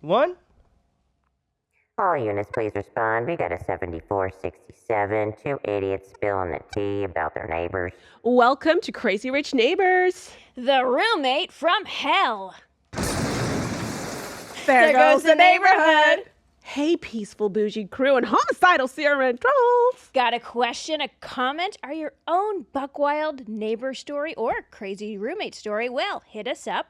1. All units, please respond. We got a 7467. Two idiots spilling the tea about their neighbors. Welcome to Crazy Rich Neighbors. The roommate from hell. There goes the neighborhood. Hey, peaceful bougie crew and homicidal serum trolls. Got a question, a comment, or your own buckwild neighbor story or crazy roommate story? Well, hit us up.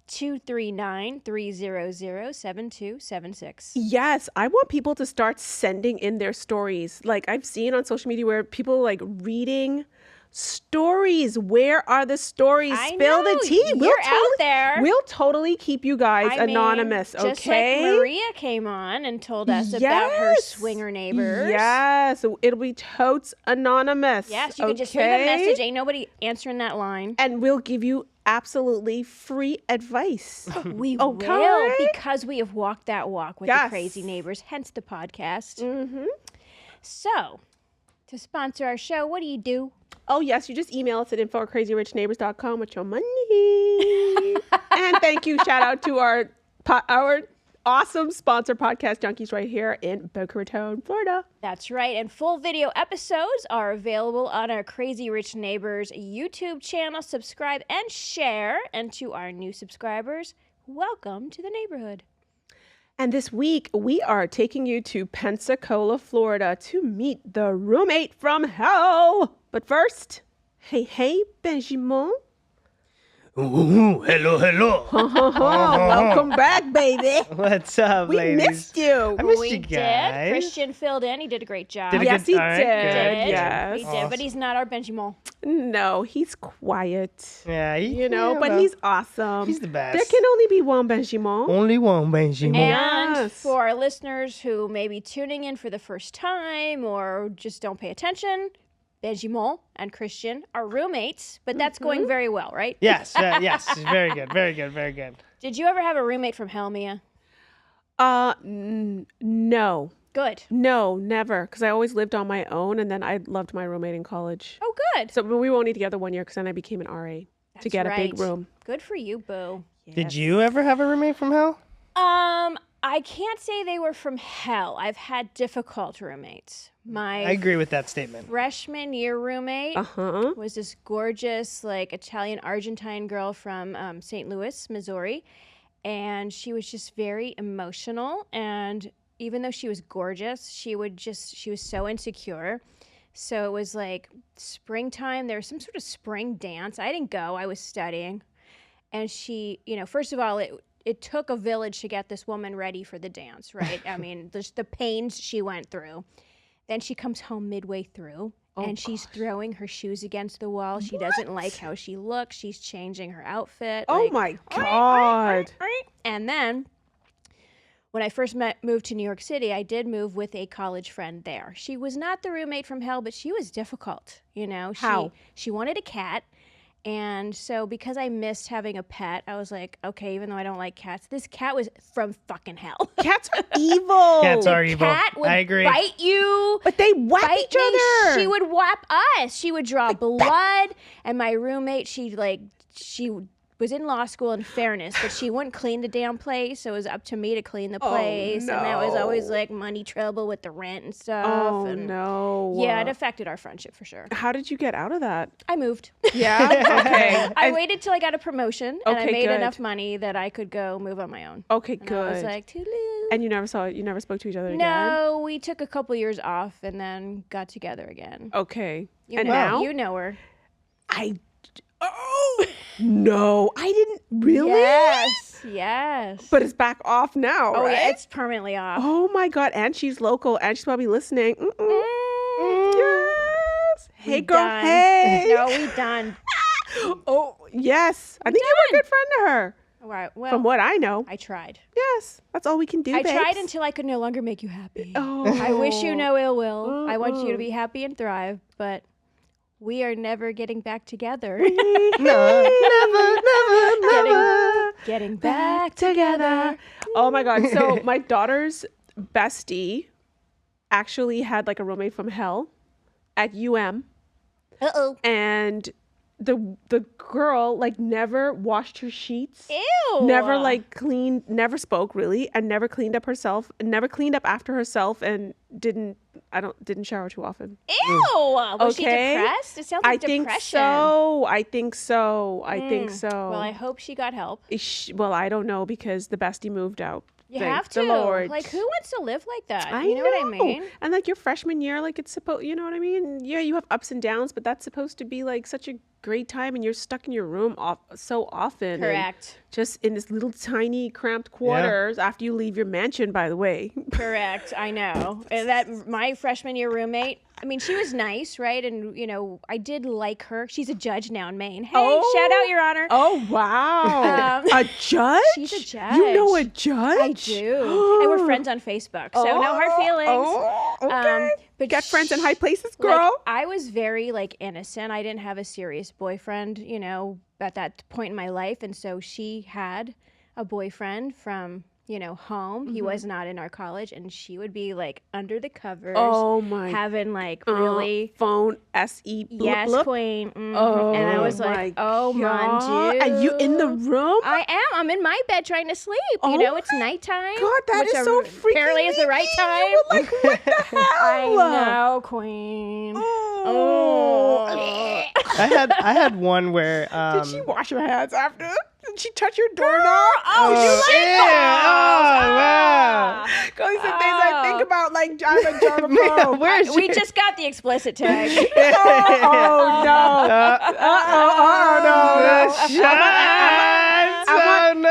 239-300-7276. Yes, I want people to start sending in their stories. Like I've seen on social media where people like reading stories. Where are the stories? I Spill know, the tea. you're out there. We'll totally keep you guys I mean, anonymous, okay? Just like Maria came on and told us about her swinger neighbors. Yes, so it'll be totes anonymous. Yes, you could just leave a message. Ain't nobody answering that line. And we'll give you absolutely free advice. We Okay. will, because we have walked that walk with Yes. the crazy neighbors, hence the podcast. Mm-hmm. So, to sponsor our show, what do you do? Oh, yes, you just email us at info@crazyrichneighbors.com with your money. And thank you. Shout out to our awesome sponsor, Podcast Junkies, right here in Boca Raton, Florida. That's right, and full video episodes are available on our Crazy Rich Neighbors YouTube channel. Subscribe and share. And to our new subscribers, welcome to the neighborhood. And this week, we are taking you to Pensacola, Florida to meet the roommate from hell. But first, hey, Benjamin. Ooh, hello. Welcome back, baby. What's up, We ladies? missed you. I missed We you did. guys. Christian filled in. He did a great job. Did a Yes, good- he all right, did. good. Yes. He did, but he's not our Benjamin. No, he's quiet. Yeah, You know, yeah, but well, he's awesome. he's the best. There can only be one Benjamin. Only one Benjamin. And Yes. for our listeners who may be tuning in for the first time or just don't pay attention, Benjamin and Christian are roommates, but that's going very well, right? Yes, yes. Very good, very good, very good. Did you ever have a roommate from hell, Mia? No. Good. No, never. Because I always lived on my own, and then I loved my roommate in college. Oh, good. So we were only together 1 year, because then I became an RA to That's get a big right. room. Good for you, boo. Did you ever have a roommate from hell? I can't say they were from hell. I've had difficult roommates. My I agree with that statement. freshman year roommate Uh-huh. was this gorgeous, like, Italian-Argentine girl from St. Louis, Missouri. And she was just very emotional. And even though she was gorgeous, she was so insecure. So it was like springtime. There was some sort of spring dance. I didn't go. I was studying. And she, first of all, it took a village to get this woman ready for the dance, right? I mean, the pains she went through. Then she comes home midway through, and she's throwing her shoes against the wall. She doesn't like how she looks. She's changing her outfit. Oh, like, my God. and then when I first moved to New York City, I did move with a college friend there. She was not the roommate from hell, but she was difficult, How? She wanted a cat. And so because I missed having a pet, I was like, okay, even though I don't like cats, this cat was from fucking hell. Cats are evil. Cats are evil. Cat would I agree. bite you. But they whack Bite each me. other. She would whap us. She would draw blood. And my roommate, she was in law school in fairness, but she wouldn't clean the damn place. So it was up to me to clean the place. And that was always no. like money trouble with the rent and stuff. Oh, and no. Yeah, it affected our friendship for sure. How did you get out of that? I moved. Yeah? Okay. I waited till I got a promotion and I Okay, made good. enough money that I could go move on my own. Okay, And good. I was like, toodaloo. And you never spoke to each other again? No, we took a couple years off and then got together again. Okay. You And know, now? you know her. No, I didn't really. Yes. But it's back off now, Oh right? yeah, it's permanently off. Oh my God. And she's local and she's probably listening. Mm. Yes. Hey, We girl. done. Hey. No, we done. Oh, yes. I think you were a good friend to her. All right. Well, From what I know. I tried. Yes. That's all we can do, I tried babes. until I could no longer make you happy. Oh. I wish you no ill will. I want you to be happy and thrive, but we are never getting back together. Getting back together. Oh my God. So my daughter's bestie actually had like a roommate from hell at UM. Uh-oh. And the girl like never washed her sheets. Ew. Never like cleaned, never spoke really, and never cleaned up herself, and never cleaned up after herself, and didn't shower too often. Ew. Was she Okay. depressed? It sounds like I think depression. so. I think so. I think so. Well, I hope she got help. Well, I don't know because the bestie moved out. You Thank have the to. Lord. Like, who wants to live like that? I You know what I mean? And like your freshman year, like it's supposed, you know what I mean? Yeah, you have ups and downs, but that's supposed to be like such a great time, and you're stuck in your room so often. and Correct. Just in this little tiny cramped quarters after you leave your mansion, by the way. Correct. I know. And that my freshman year roommate, I mean, she was nice, right? And, you know, I did like her. She's a judge now in Maine. Hey, shout out, Your Honor. Oh, wow. A judge? She's a judge. You know a judge? I do. And we're friends on Facebook. So no hard feelings. Oh, okay. But Get friends in high places, like, girl. I was very like innocent. I didn't have a serious boyfriend, you know, at that point in my life. And so she had a boyfriend from, you know, home. He was not in our college, and she would be like under the covers. Oh my having like really phone SE bloop, yes, bloop. queen. Mhm. Oh, and I was like, oh God. mon Dieu. Are you in the room? I am. I'm in my bed trying to sleep. Oh You know, it's my nighttime. God, that which is so freaking apparently is the right neat. time. You were like, what the hell? I know, queen. Oh. I had one where Did she wash her hands after? Did she touch your doorknob? Oh, you like yeah. Oh, wow. Those are things I think about, like I'm a germaphobe. Mia, where's We your- just got the explicit tag. Oh no! No! Shots! I'm Oh, no!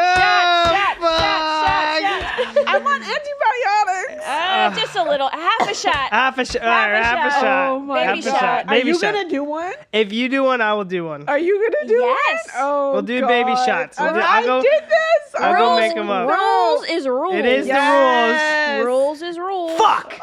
Shot. I'm on antibiotics. Just a little, half a shot. Half a shot. All right, half a shot. shot. Oh my Baby Half a shot. shot. Are Baby you shot. gonna do one? If you do one, I will do one. Are you gonna do Yes. one? Oh, We'll do baby God. shots. We'll do- I I'll go- did this. I'll go make 'em up. Rules is rules. It is Yes. Rules is rules. Fuck!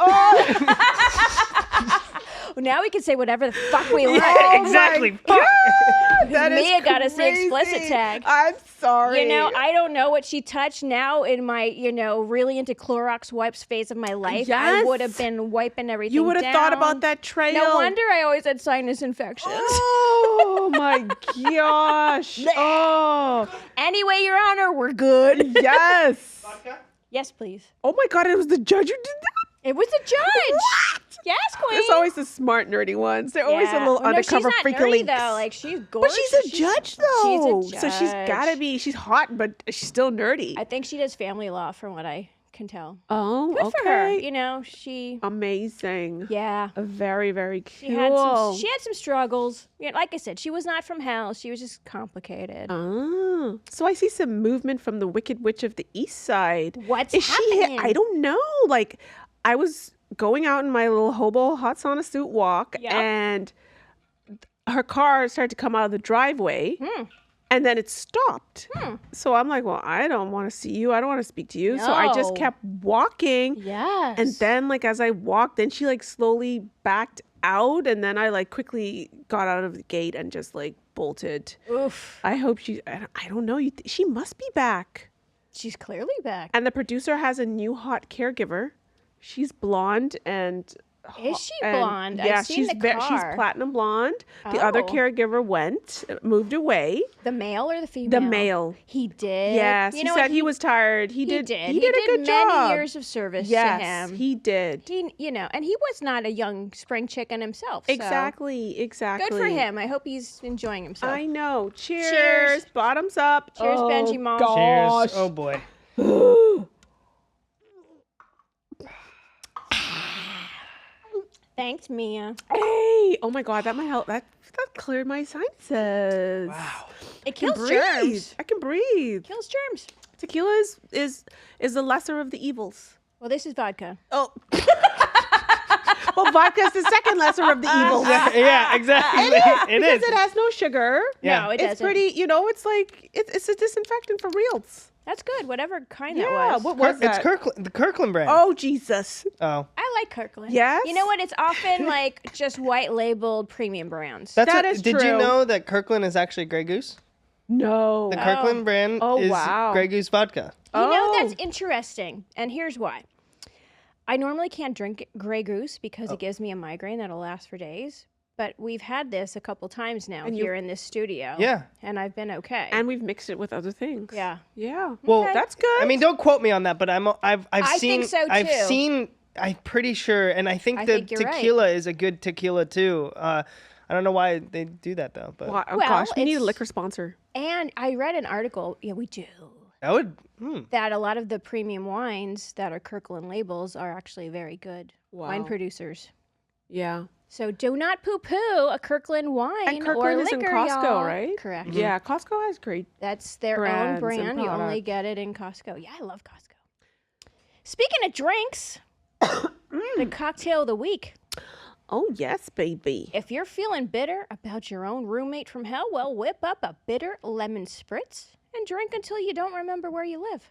Now we can say whatever the fuck we want. Exactly. My Fuck. God, that is Mia got us the explicit crazy. tag. I'm sorry. You know, I don't know what she touched now in my, you know, really into Clorox wipes phase of my life. I Yes. would have been wiping everything you would have thought down. about that trail. No wonder I always had sinus infections. Oh my gosh. Oh Anyway, Your Honor, we're good. yes. Yes, please. Oh my God, it was the judge who did that. It was a judge. What? Yes, queen. There's always the smart nerdy ones. They're always a Yeah. little Well, no, undercover she's not freaky nerdy, links. though. Like, she's But gorgeous. she's a judge though. She's a So she's gotta judge. be. She's hot, but she's still nerdy. I think she does family law, from what I can tell. Oh, Good okay. for her. You know, she. Amazing. Yeah. Very, very cool. She had some struggles. You know, like I said, she was not from hell. She was just complicated. Ah, so I see some movement from the Wicked Witch of the East Side. What's Is happening? I don't know. Like, I was going out in my little hobo hot sauna suit walk, Yep. and her car started to come out of the driveway. And then it stopped. So I'm like, well, I don't want to see you. I don't want to speak to you. So I just No. kept walking. Yes. And then, like, as I walked, then she, like, slowly backed out. And then I, like, quickly got out of the gate and just, like, bolted. Oof. I hope I don't know. She must be back. She's clearly back. And the producer has a new hot caregiver. She's blonde and... Is she and- blonde? Yeah, I've seen she's the she's car. platinum blonde. The other Oh. caregiver moved away. The male or the female? The male. He did. Yes, You he know said what? he was tired. He He did. did. He did a good many job. years of service Yes, to him. he did. He, you know, and he was not a young spring chicken himself. So Exactly. Exactly. Good for him. I hope he's enjoying himself. I know. Cheers. Cheers. Bottoms up. Cheers, Oh, Benji Mom. gosh. Cheers. Oh boy. Thanks, Mia. Hey. Oh my God. That might help. That cleared my sinuses. Wow. It I can kills breathe. germs. I can breathe. Kills germs. Tequila is the lesser of the evils. Well, this is vodka. Oh. Well, vodka is the second lesser of the evils. Yeah, exactly. It Because is. it has no sugar. Yeah. No, it It's doesn't. pretty, it's like, it's a disinfectant for reals. That's good. Whatever kind Yeah, that was. what was It's that? Kirkland, the Kirkland brand. Oh, Jesus. Oh. I like Kirkland. Yes? You know what? It's often like just white labeled premium brands. That's That what, is Did you true. know that Kirkland is actually Grey Goose? No. The Kirkland brand Oh, is wow. Grey Goose vodka. You know, Oh. that's interesting. And here's why. I normally can't drink Grey Goose because Oh. it gives me a migraine that'll last for days. but we've had this a couple times now And here in this studio. Yeah. And I've been okay. And we've mixed it with other things. yeah. Yeah. Well, Okay. That's good. I mean, don't quote me on that, but I've I seen think so, I've too. seen. I'm pretty sure, and I think I the think you're right. tequila is a good tequila too. I don't know why they do that though, but Wow, oh Well, gosh, we need a it's- liquor sponsor. And I read an article, yeah, we do, that would. that a lot of the premium wines that are Kirkland labels are actually very good wine Wow. producers. Yeah. So do not poo-poo a Kirkland wine And Kirkland or is in liquor, Costco, y'all. right? Correct. Yeah, Costco has great. That's their Brands own and brand. You only products. get it in Costco. Yeah, I love Costco. Speaking of drinks, the cocktail of the week. Oh yes, baby. If you're feeling bitter about your own roommate from hell, well, whip up a bitter lemon spritz and drink until you don't remember where you live.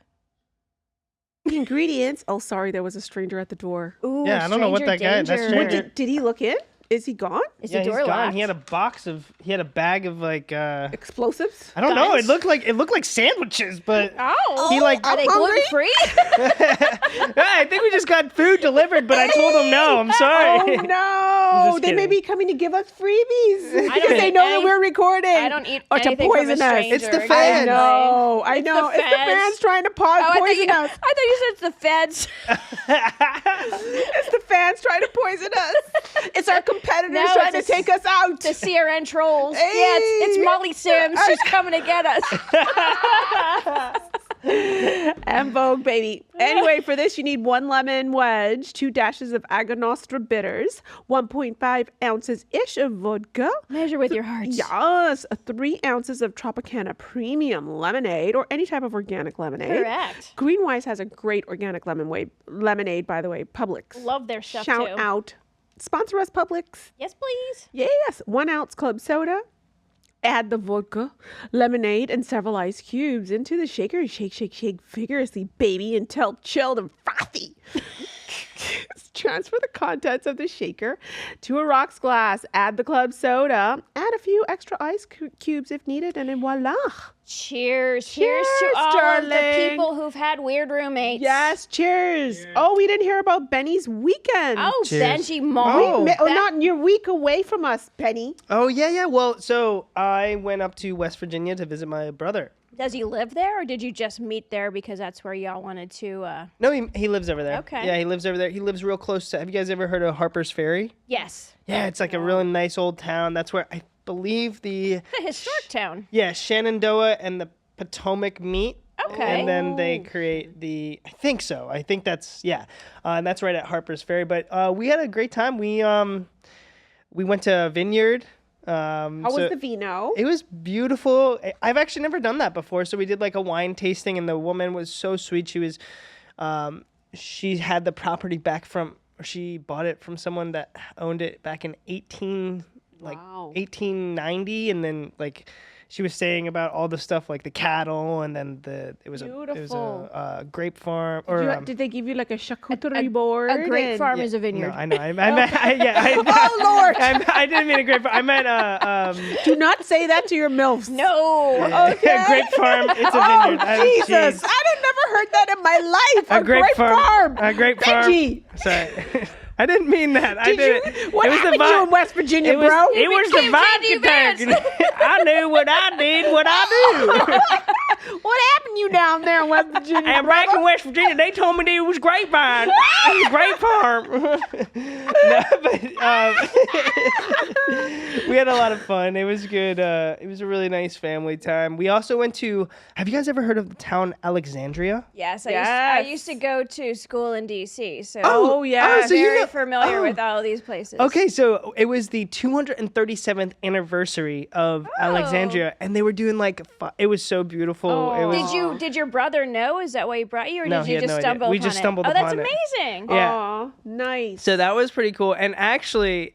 The ingredients. Oh, sorry, there was a stranger at the door. Ooh, Yeah, I don't know what stranger that guy- that's danger. stranger. Did he look in? Is he gone? Is Yeah, the door he's gone. locked? He had a bag of like. Explosives? I don't know. It Guns? looked like sandwiches, but Oh, He, like- are they hungry? gluten free? I think we just got food delivered. But I told him no. I'm sorry. Oh no! just They may kidding. be coming to give us freebies because don't they eat know that any- we're recording. I don't eat or to anything from a poison us. stranger. It's the Get fans. I it know. I It's the know. It's the feds. fans trying to Oh, I thought poison us. you said it's the feds. It's the fans trying to poison us. It's our competitors No, trying to it's a take us out. The CRN trolls. Hey. Yeah, it's Molly Sims. She's coming to get us. And Vogue, baby. Anyway, for this, you need 1 lemon wedge, 2 dashes of Aganostra bitters, 1.5 ounces ish of vodka. Measure with your heart. Yes, 3 ounces of Tropicana premium lemonade or any type of organic lemonade. Correct. Greenwise has a great organic lemonade, by the way. Publix. Love their stuff Shout too. out. Sponsor us, Publix. Yes, please. Yes, 1 ounce club soda. Add the vodka, lemonade, and several ice cubes into the shaker and shake, shake, shake vigorously, baby, until chilled and frothy. Transfer the contents of the shaker to a rocks glass. Add the club soda. Add a few extra ice cubes if needed, and then voila. Cheers. Cheers Cheers, to all of the darling. people who've had weird roommates. Yes, cheers. Oh, we didn't hear about Benny's weekend. Oh, Cheers. Benji Mall. Oh. Not you're week away from us, Benny. Oh yeah. Well, so I went up to West Virginia to visit my brother. Does he live there, or did you just meet there because that's where y'all wanted to? No, he lives over there. Okay. Yeah, he lives over there. He lives real close to. Have you guys ever heard of Harper's Ferry? Yes. Yeah, it's like a really nice old town. That's where I believe the A historic town. Shenandoah and the Potomac meet. Okay. And then they create the. I think so. I think that's and that's right at Harper's Ferry. But we had a great time. We went to a vineyard. How was the vino? It was beautiful. I've actually never done that before. So we did like a wine tasting, and the woman was so sweet. She was, she had the property back from. She bought it from someone that owned it back in 1890, and then like. She was saying about all the stuff like the cattle, and then it was Beautiful. a grape farm. Or Did they give you like a charcuterie board? A grape and- farm is a vineyard. no, I know. I meant, Oh, Lord. I didn't mean a grape farm. I meant Do not say that to your MILFs. No. Okay. grape farm. It's a Oh, vineyard. Jesus. Jeez. I had never heard that in my life. A grape farm. A grape farm. Benji. Sorry. I didn't mean that. I Did didn't. you? What happened to you in West Virginia, It was, bro? it was the became J.D. vodka Vance. tank. I knew what I did, what I do. What happened to you down there in West Virginia, And back in West Virginia, they told me that it was grapevine. It was grape farm. No, but we had a lot of fun. It was good. It was a really nice family time. We also went to. Have you guys ever heard of the town Alexandria? Yes, Yes. I used to go to school in D.C. So Oh, yeah. I'm so you very know- familiar oh. with all of these places. Okay, so it was the 237th anniversary of Alexandria, and they were doing like it was so beautiful. It was Did your brother know? Is that why he brought you, or No, did he you had just no idea. stumble We upon just it? stumbled Oh, that's upon it. amazing. Yeah. Aw, nice. So that was pretty cool. And actually,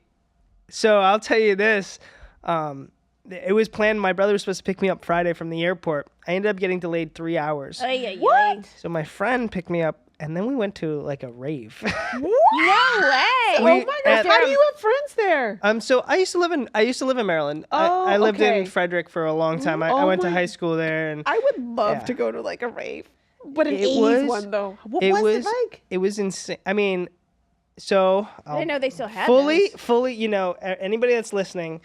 so I'll tell you this. It was planned. My brother was supposed to pick me up Friday from the airport. I ended up getting delayed 3 hours. Ay, ay, What? ay. So my friend picked me up, and then we went to like a rave. No way. Oh We- my gosh, at- how do you have friends there? So I used to live in Maryland. Oh, I lived okay. in Frederick for a long time. I Oh went to my- high school there, and I would love Yeah. to go to like a rave, but an It 80s was- one though. What it was was it like? it was insane. I mean, So I didn't know they still had fully, those. fully. You know, anybody that's listening,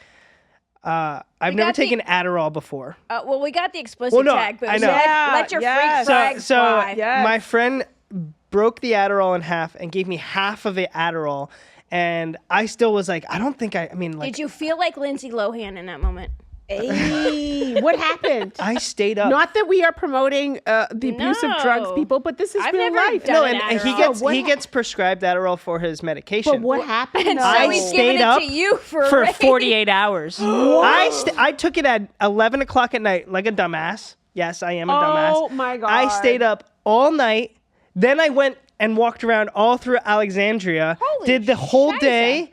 I've We never got the- taken Adderall before. Well, we got the explicit Well, no, tag, but I know. let your Yes. freak flag So fly. Yes. my friend broke the Adderall in half and gave me half of the Adderall, and I still was like, I don't think I mean, like, Did you feel like Lindsay Lohan in that moment? Hey, what happened? I stayed up. Not that we are promoting the abuse of drugs, No. people, but this is I've real never life. done no, an and he Adderall. gets What he gets prescribed Adderall for his medication. But what happened? And so I he's stayed giving it up to you for, for Ray. 48 hours. I took it at 11 o'clock at night like a dumbass. Yes, I am a dumbass. Oh my God. I stayed up all night. Then I went and walked around all through Alexandria. Holy did the whole shiza. day.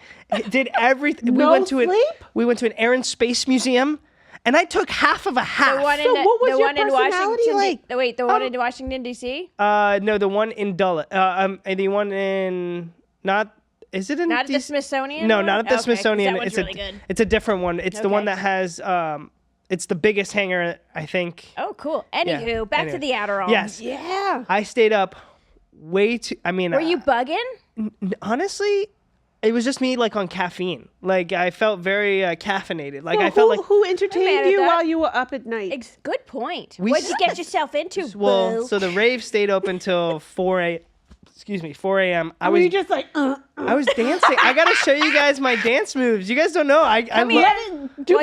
Did everything. No we went to sleep? we went to an Air and Space Museum, and I took half of a half. The one in, So what was the your one in personality Washington. like? The one in Washington D.C. No, the one in Dulles. The one in not. Is it in? Not at the DC? Smithsonian. No, one? not at the Okay, 'cause Smithsonian. That one's It's really a good. it's a different one. It's the one Okay. that has it's the biggest hangar, I think. Oh, cool. Anywho, back anyway. to the Adderall. Yes. Yeah. I stayed up way too. I mean, Were you bugging? honestly? It was just me, like on caffeine. Like I felt very caffeinated. Like So I felt who, like who mad entertained at you that. while you were up at night? Good point. We What'd you s- get yourself into, well. boo? So the rave stayed open till 4 a.m. I Were was you just like, I was dancing. I gotta show you guys my dance moves. You guys don't know. I here. dude, Well,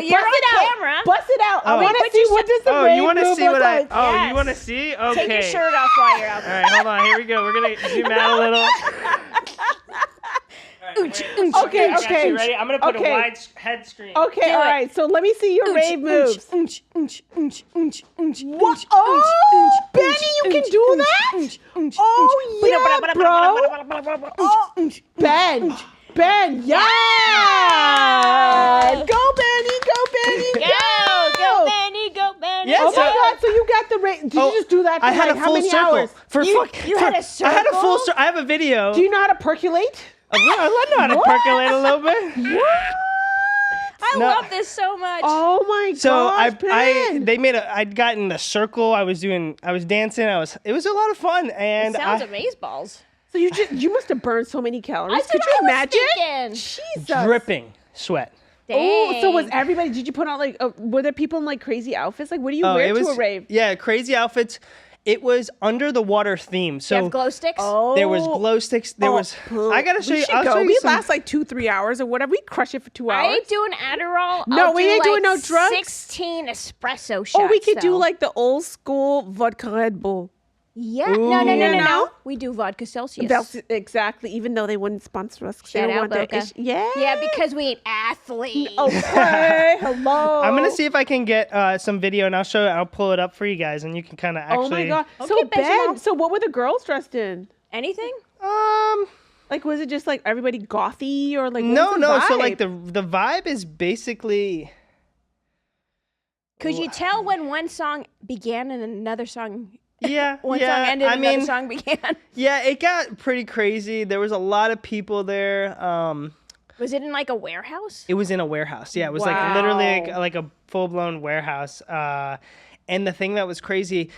you're bust on it out. camera. Bust it out. I Oh. want to Put see your what does the Oh, rave you want to move see look what I? like. Oh, Yes. you want to see? Okay. Take your shirt off while you're out. All right, hold on. Here we go. We're gonna zoom out a little. Okay, okay. You ready? I'm gonna put Okay. a wide head screen. Okay, Do all it. right. So let me see your rave moves. What? Oh, Benny, you can do that? Oh, yeah, bro. Oh, Ben, yeah. Go, Benny, go, Benny, Go, Benny, go, Benny. Yes, Oh sir. my God! So you got the rave? Did you just do that? For I had like, a how full many circle. hours? For You fuck. had a I had a full circle? circle. I have a video. Do you know how to percolate? I know how to percolate a little bit. I No. love this so much. Oh my So gosh, Ben. I'd gotten the circle. I was dancing. It was a lot of fun. And Sounds I, amazeballs. So you must have burned so many calories. That's Could what you I was imagine? thinking. Jesus. dripping sweat. Oh, so was Dang. everybody? Did you put on like? Were there people in like crazy outfits? Like, what do you Oh, wear it to was a rave? Yeah, crazy outfits. It was under the water theme. Do you So have glow sticks? Oh, there was glow sticks. There was. I gotta show we you. should I'll go. show you We some. last like 2-3 hours or whatever. We crush it for 2 I hours. ain't doing Adderall. No, I'll we do ain't doing like no drugs. 16 espresso shots. Or we could do though. like the old school vodka Red Bull. Yeah. No. You know? We do vodka Celsius. That's exactly. Even though they wouldn't sponsor us. 'cause they Shout don't out, want that Boca. yeah. Yeah, because we ain't athletes. Okay. Hello. I'm gonna see if I can get some video, and I'll show. I'll pull it up for you guys, and you can kind of actually. Oh my god. Okay, So Benjamin. Ben, so what were the girls dressed in? Anything? Like, was it just like everybody gothy or like? what No, was the no. So like vibe? the vibe is basically. Could you tell when one song began and another song, Yeah, one yeah. song ended I and another mean, song began? yeah, it got pretty crazy. There was a lot of people there. Was it in like a warehouse? It was in a warehouse. Yeah, it was like literally Wow. like a full blown warehouse. And the thing that was crazy,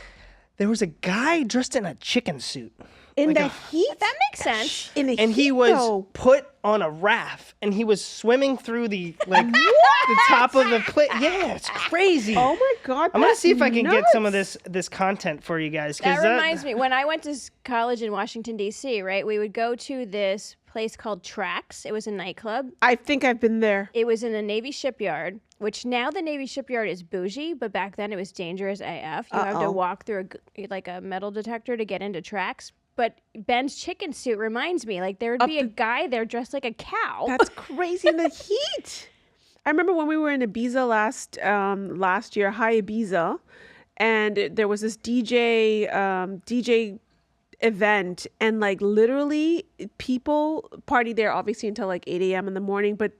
there was a guy dressed in a chicken suit. in like the a- heat. That makes sense. In the And heat, he was though. put on a raft, and he was swimming through the the top of the plate. Yeah, it's crazy. Oh my god! I'm gonna that's see if I can get some of nuts. this content for you guys. That 'Cause reminds me, when I went to college in Washington, D.C., right, we would go to this place called Trax. It was a nightclub. I think I've been there. It was in a Navy shipyard, which now the Navy shipyard is bougie, but back then it was dangerous AF. You have to Uh-oh. walk through like a metal detector to get into Trax. But Ben's chicken suit reminds me, like there would be a guy there dressed like a cow. That's crazy in the heat. I remember when we were in Ibiza last year, High Ibiza, and there was this DJ event, and like literally people party there obviously until like 8 a.m. in the morning, but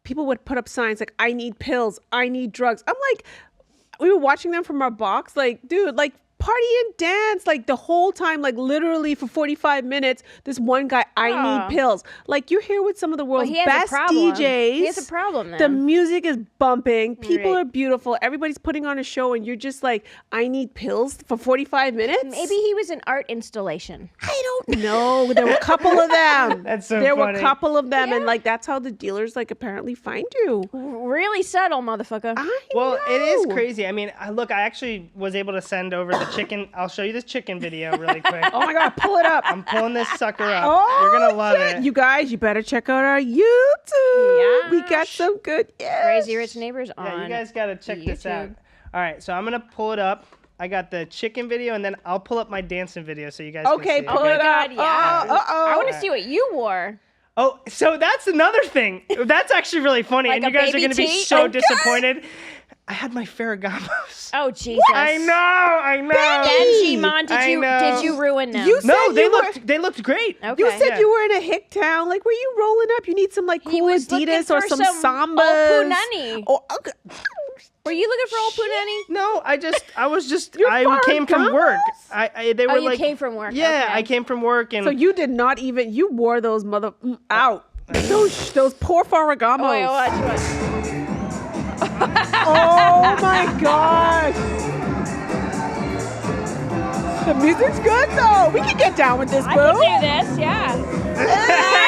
people would put up signs like, I need pills, I need drugs. I'm like, we were watching them from our box, like, dude, like party and dance like the whole time, like literally for 45 minutes. This one guy, I need pills. Like you're here with some of the world's he has best a problem. DJs. He has a problem then. The music is bumping. People Right. are beautiful. Everybody's putting on a show, and you're just like, I need pills for 45 minutes. Maybe he was an art installation. I don't know. There were a couple of them. That's so There were funny. a couple of them, and like that's how the dealers like apparently find you. Really subtle, motherfucker. Well, it is know. crazy. I mean, look, I actually was able to send over the chicken. I'll show you this chicken video really quick. Oh my God, pull it up. I'm pulling this sucker up. Oh, You're gonna love shit. it. You guys, you better check out our YouTube. We got some good. Yes. Crazy Rich Neighbors on. Yeah, you guys gotta check this out. YouTube. All right, so I'm gonna pull it up. I got the chicken video, and then I'll pull up my dancing video so you guys Okay, can see. pull it. it God, up. yeah. Uh-oh. I want to see what you wore. Oh, so that's another thing. That's actually really funny, Like and a you guys are baby gonna be tee? so Okay. disappointed. I had my Ferragamos. Oh Jesus! I know. Benji, Mon, I know. did you ruin them? You No, said they you were- they looked great. Okay. You said Yeah. you were in a hick town. Like, were you rolling up? You need some like He cool was looking Adidas or for some some Sambas. old punani. Oh, okay. Were you looking for old punani? No, I was just, You're I came from work. Ferragamos? They were Oh, you like, came from work. Yeah, Okay. I came from work, and So you did not even. You wore those out. Those poor Ferragamos. Oh, wait, watch. Oh my gosh. The music's good though. We can get down with this, I boo. can do this. Yeah.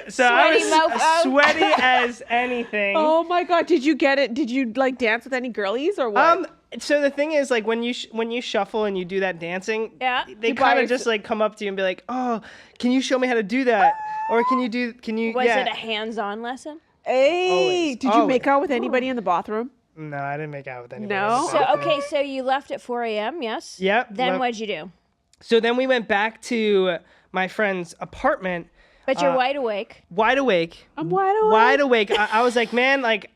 so I Sweaty was mofo. sweaty as anything. Oh my god, did you get it? Did you like dance with any girlies or what? So the thing is, like when you shuffle and you do that dancing, Yeah. they You kind bought of it- just like come up to you and be like, "Oh, can you show me how to do that?" Or can you? Was yeah. it a hands-on lesson? Hey, always, did you make out with anybody in the bathroom? No, I didn't make out with anybody. No? So okay, so you left at 4 a.m. Yes. Yep, Then left- what'd you do? So then we went back to my friend's apartment, But you're wide awake. wide awake. I'm wide awake. Wide awake. I was like, man, like,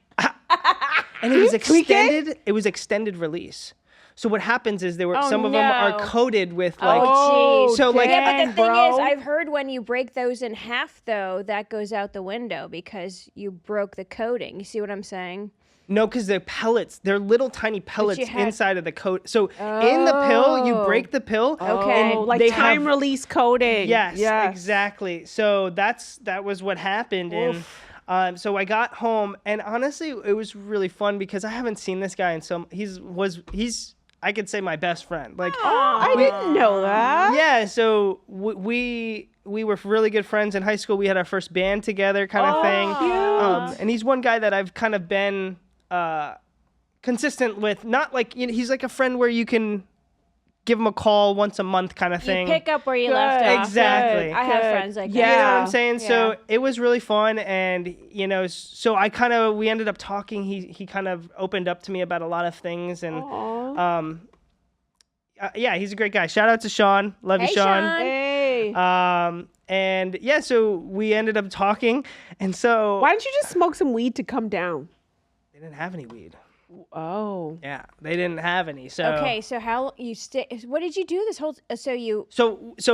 and it was extended. It was extended release. So what happens is Oh, some of them are no. coated with like. Oh, jeez. So, like- yeah, but the thing bro. is, I've heard when you break those in half, though, that goes out the window because you broke the coating. You see what I'm saying? No, because they're pellets. They're little tiny pellets you had- inside of the coat. So in the pill, you Oh. break the pill. Okay. Oh, like they time have- release coding. Yes, exactly. So that was what happened. And so I got home, and honestly, it was really fun because I haven't seen this guy in he's I could say my best friend. Like, I didn't know that. yeah. So we were really good friends in high school. We had our first band together, kind of thing. And he's one guy that I've kind of been consistent with. Not like he's like a friend where you can give him a call once a month, kind of thing. You pick up where you left off. Exactly. I have Good. friends like that. You know what Yeah. I'm saying? So it was really fun, and so we ended up talking. He kind of opened up to me about a lot of things, and yeah, he's a great guy. Shout out to Sean. Love you, Hey, Sean. Sean. Hey. And yeah, so we ended up talking, and so Why didn't you just smoke some weed to come down? they didn't have any weed. Oh. Yeah, they didn't have any. So Okay, so how you stay? What did you do this whole? So you. So What's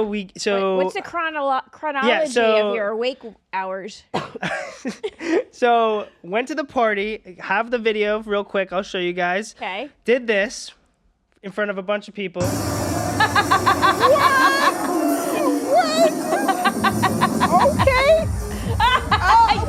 the chronology so- of your awake hours? so went to the party. Have the video real quick. I'll show you guys. Okay. Did this in front of a bunch of people. Okay.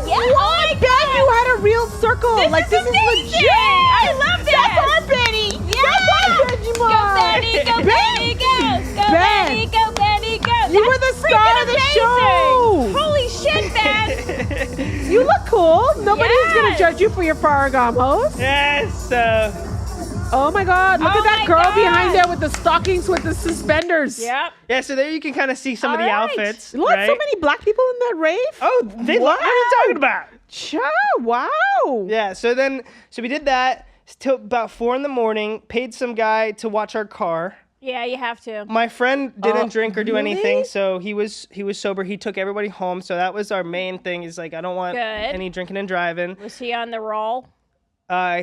Yeah. Oh my Bet you had a real circle. This like is this amazing. is legit. I love this. That's our Betty. Yeah. That's our Benji Go Betty, go Betty, go. Go Ben. Betty, go Betty, go. You were That's the star freaking of the amazing. show. Holy shit, Ben. You look cool. Nobody's gonna Yes. judge you for your Ferragamos. Yes. Oh my God! Look Oh at that my girl God. behind there with the stockings with the suspenders. Yep. Yeah. So there you can kind of see some of the All right. outfits. Look, right? so many black people in that rave. Oh, they love. What are you talking about? Wow. Yeah. So we did that till about 4 a.m. Paid some guy to watch our car. Yeah, you have to. My friend didn't drink or do really? anything, so he was sober. He took everybody home. So that was our main thing. Is like I don't want Good. any drinking and driving. Was he on the roll?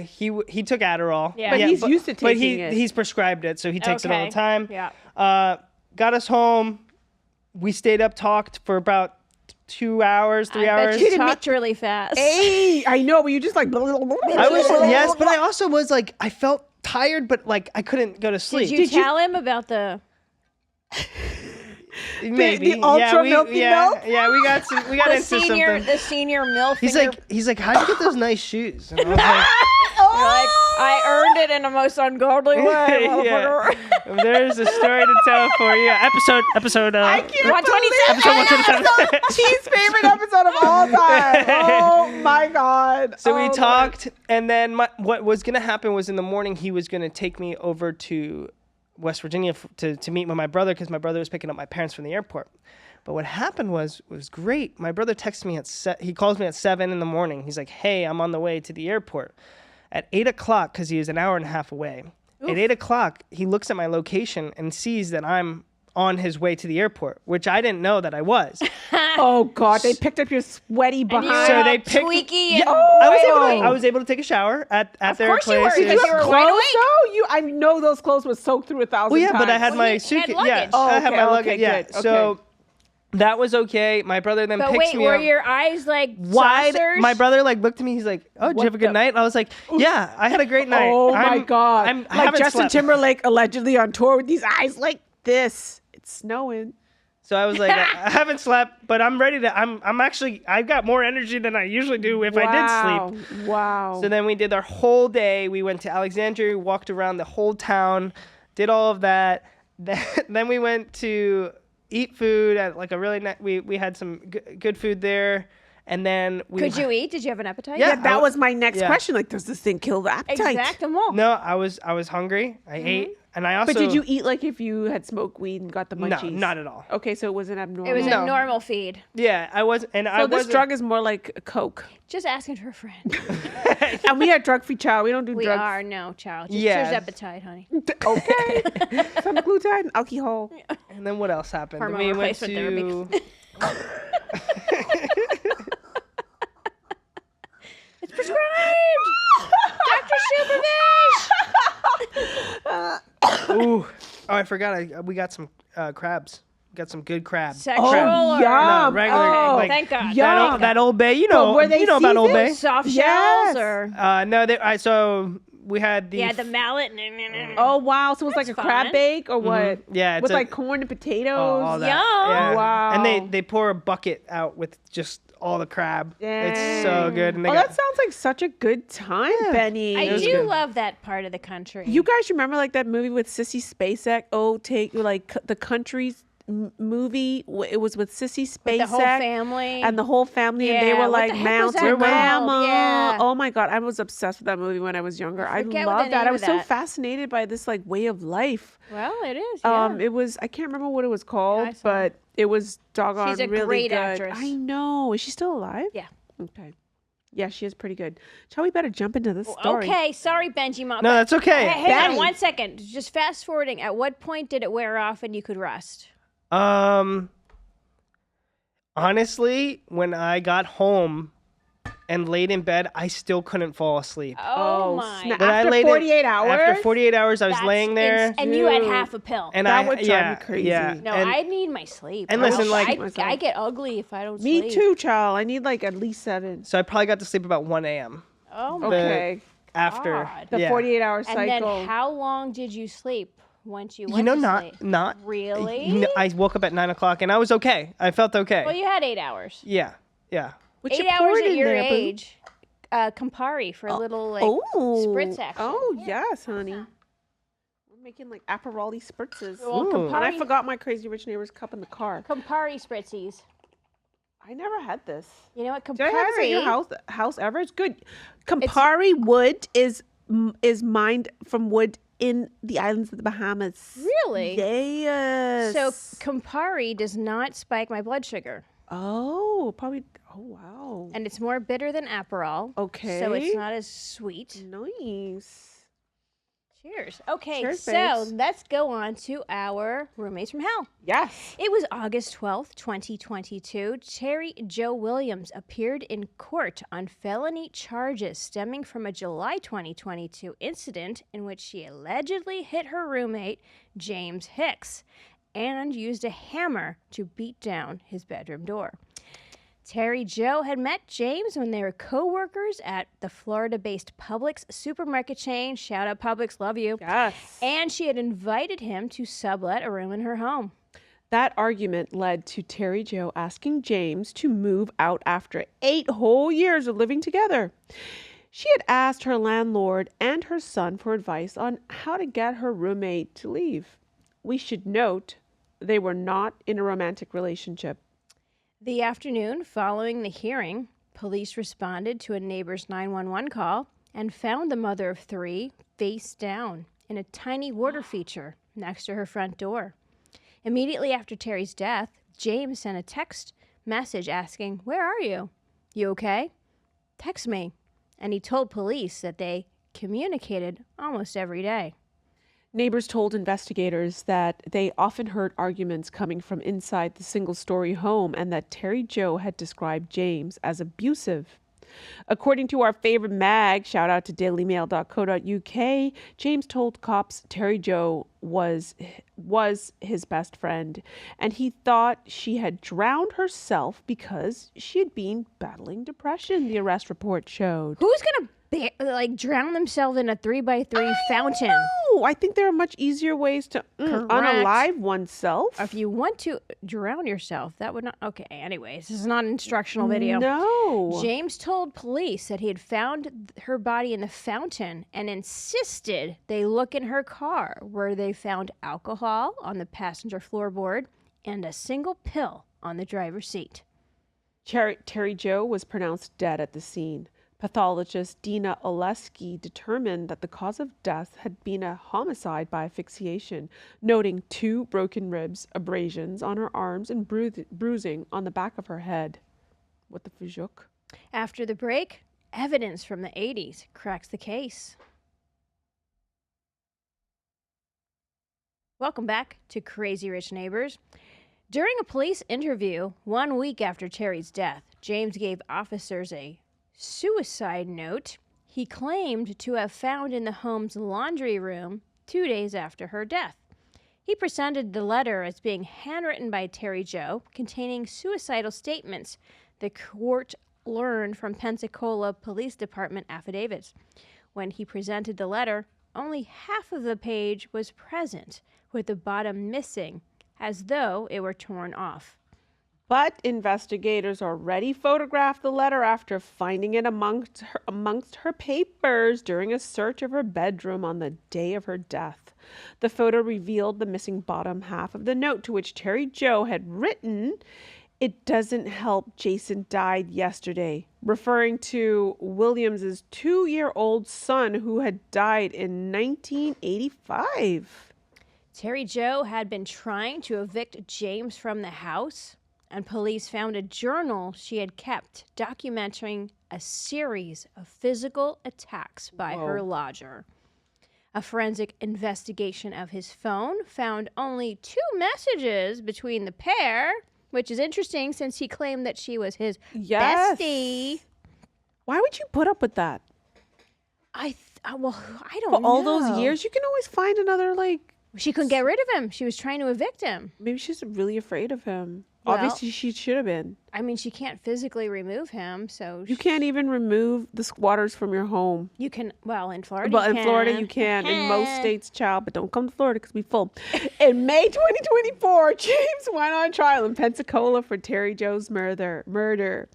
He took Adderall. Yeah. But he's used to But taking it. he's prescribed it, so he takes it all Okay. the time. Yeah. Got us home. We stayed up, talked for about 2 hours, 3 I hours. bet you talked really fast. Hey, I know, but you just like. I was yes, but I also was like I felt tired, but like I couldn't go to sleep. Did you tell him about the? Maybe the ultra milky milk? Yeah, we got The into something. the senior MILF. He's like, how'd you get those nice shoes? And I was like, I earned it in the most ungodly way. yeah. There's a story to tell for you. Episode. I can't 127. believe it. Cheese favorite episode of all time. Oh my god. So Oh, we Lord. talked, and then what was gonna happen was in the morning he was gonna take me over to West Virginia to meet with my brother because my brother was picking up my parents from the airport. But what happened was great. My brother texted me he calls me at 7 in the morning. He's like, "Hey, I'm on the way to the airport." At 8 o'clock, because he is an hour and a half away. At 8 o'clock, he looks at my location and sees that I'm on his way to the airport, which I didn't know that I was. Oh god, they picked up your sweaty And you behind. were So all they picked- tweaky. Yeah, and I was able to take a shower at their course you place. were, It because was- you were clothes, wide awake. though? I know those clothes were soaked through 1,000 Well, yeah, times. but I had Well, my you had suitcase. luggage. Yeah, Oh, I had okay, my okay, luggage. Yeah, good, okay. so that was okay. My brother then But picks wait, me were up. your eyes like Wide. saucers? My brother like looked at me. He's like, "Oh, did What you have a good the- night?" I was like, "Yeah, I had a great night." Oh my I'm- god. I Like haven't Justin slept. Timberlake allegedly on tour with these eyes like this. It's snowing. So I was like, I haven't slept, but I'm ready to. I'm actually. I've got more energy than I usually do if I did sleep. Wow. So then we did our whole day. We went to Alexandria, we walked around the whole town, did all of that. Then we went to eat food at like a really we had some good food there, and then we Could you eat? Did you have an appetite? Yeah. that was my next Yeah. question. Like, does this thing kill the appetite? Exactement. No, I was hungry. I ate, and I also. But did you eat like if you had smoked weed and got the No, munchies? not at all. Okay, so it was an abnormal. It was No. a normal feed. Yeah, I was, and I so this wasn't- drug is more like a Coke. Just asking for a friend. And we had drug-free chow. We don't do We drugs. are no child. Just Yes. appetite, honey. Okay. Semaglutide, alcohol. And then what else happened? Hormone we went replacement to. It's prescribed. Dr. Superfish. Ooh, oh, I forgot. We got some crabs. Got some good crabs. Sexual Oh, or yum. No, regular, Oh, like thank God. Yum. that Old Bay. You But know, were they you know about Old Bay. seasoned? soft Yes. shells or No, so we had the. yeah, the mallet. Oh wow! So it was like a That's crab fun. bake or what? Yeah, it's with a- like corn and potatoes. all that. Yum. Yeah. Wow. And they pour a bucket out with just all the crab. It's so Dang. good. And they Oh, got, that sounds like such a good time, Benny. I was do good. love that part of the country. You guys remember like that movie with Sissy Spacek? Oh, take like the country's movie. It was with Sissy Spacek the whole family. and the whole family, and they Yeah, were what like the heck was that mountain called? mama. Yeah. Oh my god, I was obsessed with that movie when I was younger. I forget what loved the that. name I of was so that. fascinated by this like way of life. Well, it is. Yeah. It was I can't remember what it was called, I saw but it was doggone She's a really great good. actress. I know. Is she still alive? Yeah. Okay. Yeah, she is pretty good. Shall we better jump into this story? Okay, sorry, Benji. Mom. No, that's okay. Hey, hang on Benny. 1 second. Just fast forwarding. At what point did it wear off and you could rest? Honestly, when I got home and laid in bed, I still couldn't fall asleep. Oh, my. snap. When I After laid 48 hours? After 48 hours, I was That's laying there. and you had Dude. half a pill. And That I would drive yeah, me crazy. Yeah. no, and, I need my sleep. and I listen, don't- like- I get ugly if I don't Me sleep. too, child. I need like at least 7. so I probably got to sleep about 1 a.m. Oh, my. Okay. after. God. The yeah. 48-hour And cycle. then how long did you sleep once you went You know, to sleep? not Really? No, I woke up at 9 o'clock and I was okay. I felt okay. Well, you had 8 hours. Yeah, yeah. What 8 you hours poured at in your there, boo? age. Campari for a little like Oh. spritz action. Oh, yes, honey. We're making like Aperol spritzes. Well, Ooh. And I Campari, forgot my Crazy Rich Neighbors cup in the car. Campari spritzies. I never had this. You know what Campari? Did I have this at your house ever? It's good. Campari wood is mined from wood in the islands of the Bahamas. Really? Yes. So Campari does not spike my blood sugar, oh, probably. Oh, wow. and it's more bitter than Aperol. So Okay. it's not as sweet. Nice. Cheers. Okay, Cheers, so babes. let's go on to our roommates from hell. Yes. It was August 12th, 2022. Terry Jo Williams appeared in court on felony charges stemming from a July 2022 incident in which she allegedly hit her roommate, James Hicks, and used a hammer to beat down his bedroom door. Terry Jo had met James when they were co-workers at the Florida-based Publix supermarket chain. Shout out Publix, love you. Yes. And she had invited him to sublet a room in her home. That argument led to Terry Jo asking James to move out after 8 whole years of living together. She had asked her landlord and her son for advice on how to get her roommate to leave. We should note they were not in a romantic relationship. The afternoon following the hearing, police responded to a neighbor's 911 call and found the mother of 3 face down in a tiny water feature next to her front door. Immediately after Terry's death, James sent a text message asking, "Where are you? You okay? Text me." And he told police that they communicated almost every day. Neighbors told investigators that they often heard arguments coming from inside the single-story home and that Terry Jo had described James as abusive. According to our favorite mag, shout out to dailymail.co.uk, James told cops Terry Jo was his best friend, and he thought she had drowned herself because she had been battling depression, the arrest report showed. Who's going to drown themselves in a 3x3 fountain? No, I think there are much easier ways to unalive oneself. If you want to drown yourself, that would not... Okay, anyways, this is not an instructional video. No. James told police that he had found her body in the fountain and insisted they look in her car, where they found alcohol on the passenger floorboard and a single pill on the driver's seat. Terry Jo was pronounced dead at the scene. Pathologist Dina Oleski determined that the cause of death had been a homicide by asphyxiation, noting 2 broken ribs, abrasions on her arms, and bruising on the back of her head. What the fujuk? After the break, evidence from the 80s cracks the case. Welcome back to Crazy Rich Neighbors. During a police interview 1 week after Terry's death, James gave officers a suicide note he claimed to have found in the home's laundry room 2 days after her death. He presented the letter as being handwritten by Terry Jo, containing suicidal statements the court learned from Pensacola Police Department affidavits. When he presented the letter, only half of the page was present, with the bottom missing, as though it were torn off. But investigators already photographed the letter after finding it amongst her papers during a search of her bedroom on the day of her death. The photo revealed the missing bottom half of the note, to which Terry Jo had written, "It doesn't help Jason died yesterday," referring to Williams's 2-year-old son who had died in 1985. Terry Jo had been trying to evict James from the house, and police found a journal she had kept documenting a series of physical attacks by her lodger. A forensic investigation of his phone found only 2 messages between the pair, which is interesting since he claimed that she was his bestie. Why would you put up with that? I don't know. For all those years, you can always find another, She couldn't get rid of him. She was trying to evict him. Maybe she's really afraid of him. Well, Obviously, she should have been. I mean, she can't physically remove him, so... You can't even remove the squatters from your home. You can... Well, in Florida, Well, you in can. Florida, you can. In most states, child, but don't come to Florida because we're full. In May 2024, James went on trial in Pensacola for Terry Jo's murder.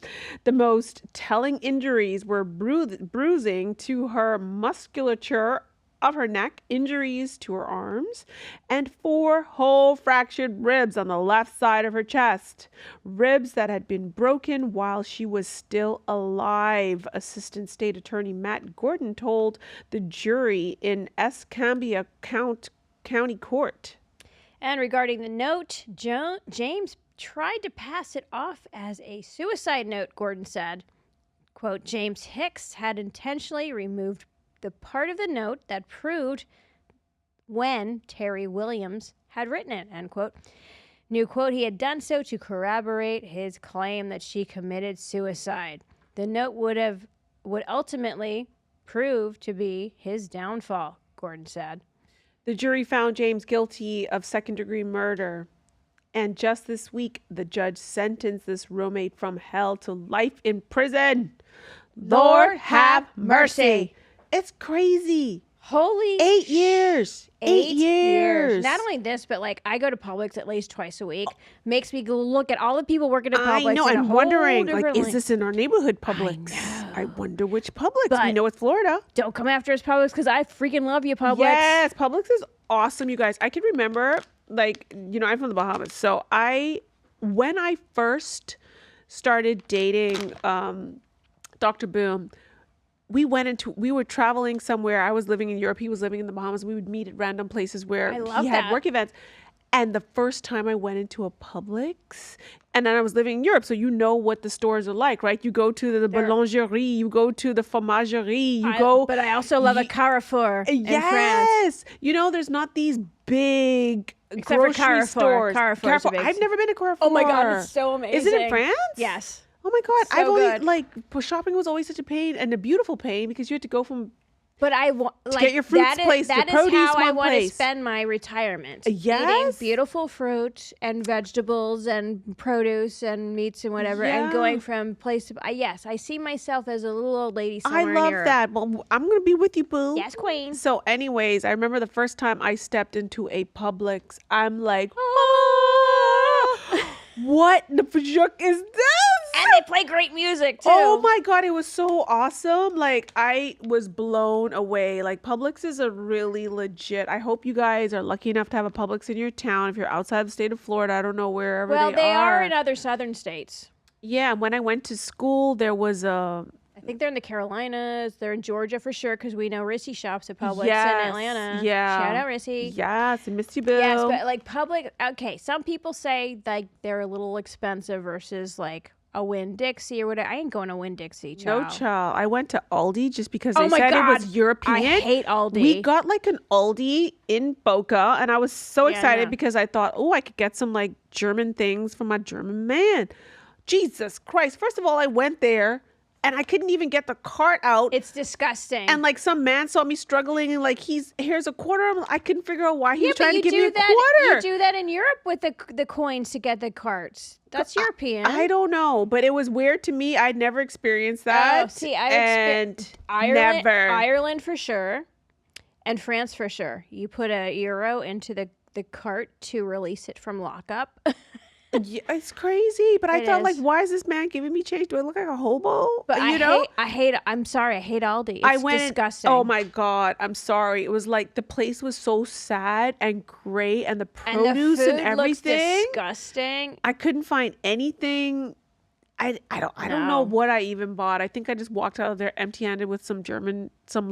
The most telling injuries were bruising to her musculature of her neck, injuries to her arms, and 4 whole fractured ribs on the left side of her chest. Ribs that had been broken while she was still alive, Assistant State Attorney Matt Gordon told the jury in Escambia County Court. And regarding the note, James tried to pass it off as a suicide note, Gordon said. Quote, James Hicks had intentionally removed the part of the note that proved when Terry Williams had written it, end quote. New quote, he had done so to corroborate his claim that she committed suicide. The note would ultimately prove to be his downfall, Gordon said. The jury found James guilty of second-degree murder. And just this week, the judge sentenced this roommate from hell to life in prison. Lord have mercy. It's crazy. Holy 8 years. 8 years. Not only this, but like I go to Publix at least twice a week. Makes me go look at all the people working at Publix. I know. in a I'm whole wondering, like, different is lane. this in our neighborhood Publix? I wonder which Publix. We But- know it's Florida. Don't come after us, Publix, because I freaking love you, Publix. Yes, Publix is awesome, you guys. I can remember, like, I'm from the Bahamas. So when I first started dating Dr. Boom, we were traveling somewhere. I was living in Europe. He was living in the Bahamas. We would meet at random places where I love he had that. work events. And the first time I went into a Publix, and then I was living in Europe, so you know what the stores are like, right? You go to the boulangerie, you go to the fromagerie, But I also love a Carrefour in France. Yes. There's not these big Except for grocery Carrefour. stores. Carrefour's a big- I've never been to Carrefour. Oh my God, it's so amazing. Is it in France? Yes. Oh my God. So I've always, good. shopping was always such a pain, and a beautiful pain, because you had to go from But I want like get your fruits that is, placed, your that is produce how I one want to place. spend my retirement. Yes. Eating beautiful fruit and vegetables and produce and meats and whatever, and Yeah. going from place to yes, I see myself as a little old lady I somewhere in love Europe. that. Well, I'm going to be with you, boo. Yes, queen. So anyways, I remember the first time I stepped into a Publix, I'm like, what the fuck is this? And they play great music too. Oh my God, it was so awesome. Like, I was blown away. Like, Publix is a really legit. I hope you guys are lucky enough to have a Publix in your town. If you're outside the state of Florida, I don't know, wherever Well, they are. are in other southern states. Yeah, when I went to school, there was a... I think they're in the Carolinas. They're in Georgia for sure because we know Rissy shops at Publix Yes, in Atlanta. yeah. Shout out Rissy. Yes, I missed you, Bill. Yes, but like public. Okay, some people say like they're a little expensive versus like a Winn-Dixie or whatever. I ain't going to Winn-Dixie, No, child. child. I went to Aldi just because Oh they my said God. it was European. I hate Aldi. We got like an Aldi in Boca, and I was so Yeah, excited no. because I thought, oh, I could get some like German things from my German man. Jesus Christ. First of all, I went there and I couldn't even get the cart out. It's disgusting. And like some man saw me struggling and like here's a quarter. I couldn't figure out why he yeah, was but trying you to give me do a that. quarter. You do that in Europe with the coins to get the carts. That's European. I don't know, but it was weird to me. I'd never experienced that. Oh, see, I and Ireland, never. Ireland for sure, and France for sure. You put a euro into the cart to release it from lockup. Yeah, it's crazy, but I It thought, like, is. why is this man giving me change? Do I look like a hobo? But you know? I hate. I'm sorry. I hate Aldi. It's I went. disgusting. Oh my God, I'm sorry. It was like the place was so sad and gray, and the And produce the food and looks everything. disgusting. I couldn't find anything. I don't know No. what I even bought. I think I just walked out of there empty-handed with some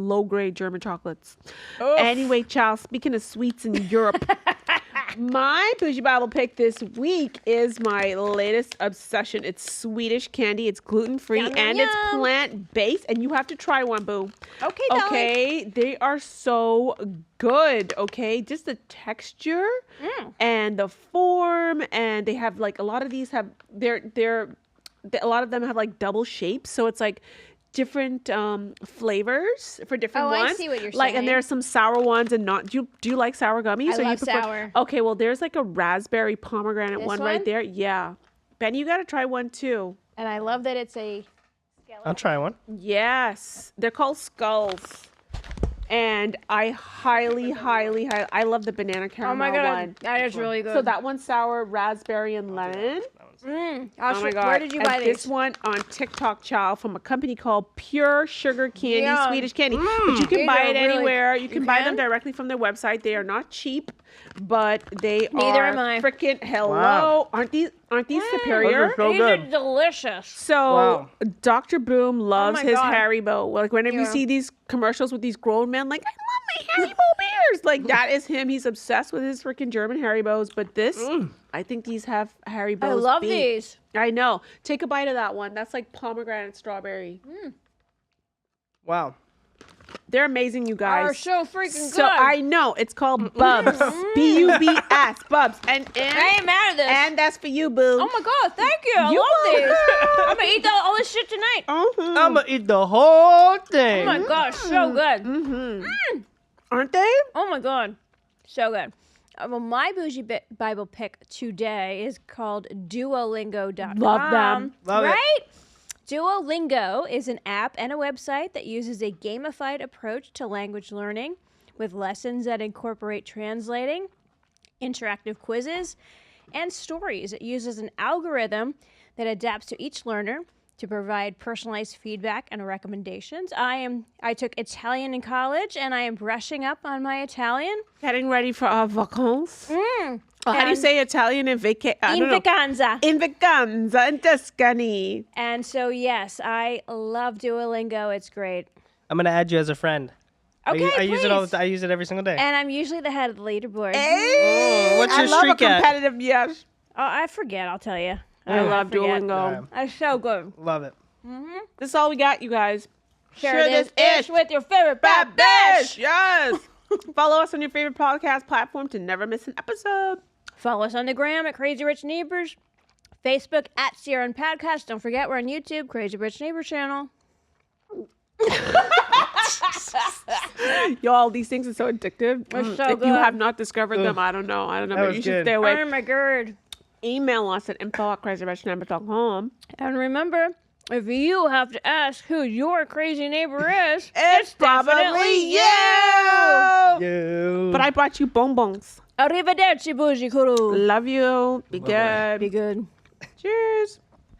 low grade German chocolates. Oof. Anyway, child, speaking of sweets in Europe, my Bougie Bible pick this week is my latest obsession. It's Swedish candy. It's gluten-free Yum, yum, and it's yum. plant-based. And you have to try one, boo. Okay, darling. Okay, they are so good. Okay, just the texture and the form, and they have like a lot of these have a lot of them have like double shapes, so it's like different flavors for different Oh, I ones. see what you're like, saying. and there's some sour ones and not. Do you like sour gummies? I Or you love prefer- sour. Okay, well, there's like a raspberry pomegranate This one right one? there. Yeah, Benny, you got to try one too. And I love that it's a. I'll try one. Yes, they're called skulls. And I highly, I love the banana caramel Oh my god, one. that is really good. So that one's sour, raspberry, and lemon. Oh Oh my God. Where did you And buy this these? one on TikTok, child, from a company called Pure Sugar Candy, Yum. Swedish candy. But you can These buy are it really- anywhere. You can buy them can? directly from their website. They are not cheap, but they Neither are am I. freaking hello. Wow. Aren't these superior? So These good. are delicious. So Wow. Dr. Boom loves my his God. Haribo. Like whenever you Yeah. see these commercials with these grown men, like, I love my Haribo bears. Like that is him. He's obsessed with his freaking German Haribos. But this, I think these have Haribos. I love beat. these. I know. Take a bite of that one. That's like pomegranate strawberry. Wow. They're amazing, you guys. Are so freaking So good. I know it's called Bubs. Bubs. Bubs. And I ain't mad at this. and that's for you, boo. Oh my god, thank you. I You love these. welcome. I'm gonna eat all this shit tonight. Mhm. I'm gonna eat the whole thing. Oh my gosh, so good. Aren't they? Oh my god, so good. Well, my bougie Bible pick today is called Duolingo.com. Love them. Love it. right? Duolingo is an app and a website that uses a gamified approach to language learning with lessons that incorporate translating, interactive quizzes, and stories. It uses an algorithm that adapts to each learner to provide personalized feedback and recommendations. I took Italian in college, and I am brushing up on my Italian. Getting ready for our vacances. How do you And- say Italian in vacation? In vacanza. In vacanza, in Tuscany. And so, yes, I love Duolingo. It's great. I'm gonna add you as a friend. Okay, I use it all. please. I use it every single day. And I'm usually the head of the leaderboard. Hey, what's your I love streak a at? competitive yes. Oh, I forget. I'll tell you. I love forget. Duolingo. It's so good. Love it. This is all we got, you guys. Share this ish with your favorite bad Babish! bitch. Yes! Follow us on your favorite podcast platform to never miss an episode. Follow us on the gram at Crazy Rich Neighbors, Facebook at Sierra and Podcast. Don't forget we're on YouTube, Crazy Rich Neighbor channel. Y'all, these things are so addictive. They're so if you good. have not discovered them, I don't know. That But was you should good. stay away. Oh my god. Email us at info@crazyrichnumbers.com. And remember, if you have to ask who your crazy neighbor is, It's probably definitely you! You. But I brought you bonbons. Arrivederci, bougie crew. Love you. Be Bye-bye. good. Be good. Cheers.